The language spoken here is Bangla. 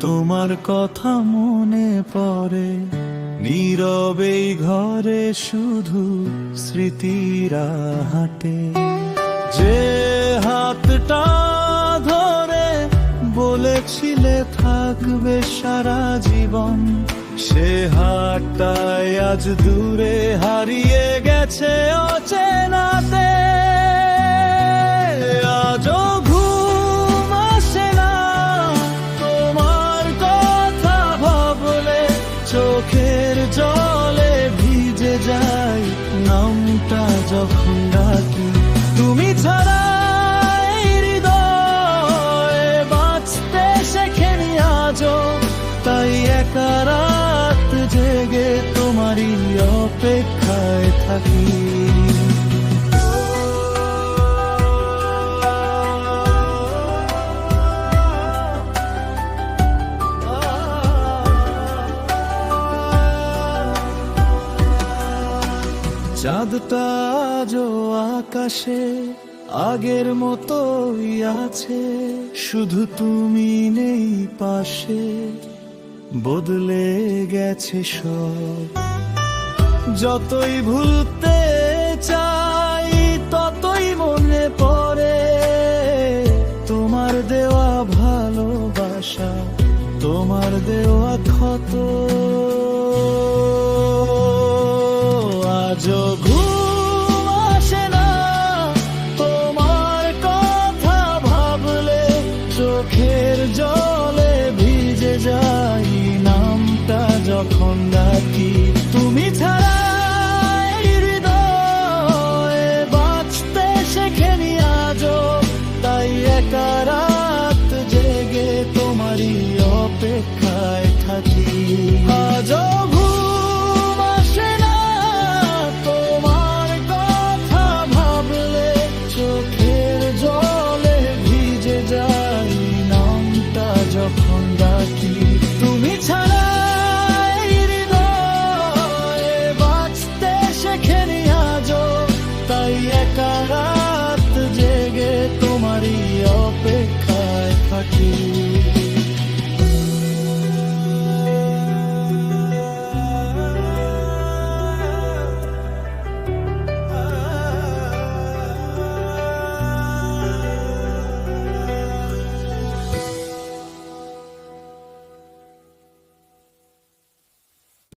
তোমার কথা মনে পড়ে, নীরবেই ঘরে শুধু স্মৃতিরা হাঁটে। যে হাতটা ধরে বলেছিলে থাকবে সারা জীবন, সে হাতটাই আজ দূরে হারিয়ে গেছে অচেনাতে। আজও ঘুম আসে না তোমার কথা ভাবলে, চোখের জলে ভিজে যায় নামটা যখন ডাকি। তুমি ছাড়া এই হৃদয়ে বাঁচতে শেখেনি আজও, তাই একা রাত জেগে তোমারই অপেক্ষায় থাকি। চাঁদটা আজও আকাশে আগের মতোই আছে, শুধু তুমি নেই পাশে, বদলে গেছে সব। যতই ভুলতে চাই ততই মনে পড়ে তোমার দেওয়া ভালোবাসা, তোমার দেওয়া ক্ষত। আজও ঘুম আসে না তোমার কথা ভাবলে, চোখের জলে ভিজে যাই নামটা যখন ডাকি। তুমি ছাড়া এই হৃদয়ে বাঁচতে শেখেনি আজও, তাই একা রাত জেগে তোমারই অপেক্ষায় থাকি। আজও ঘুম আসে না তোমার কথা ভাবলে, চোখের জলে ভিজে যাই নামটা যখন ডাকি। তুমি ছাড়া এই হৃদয়ে বাঁচতে শেখেনি আজও, তাই একা রাত জেগে তোমারই অপেক্ষায় থাকি।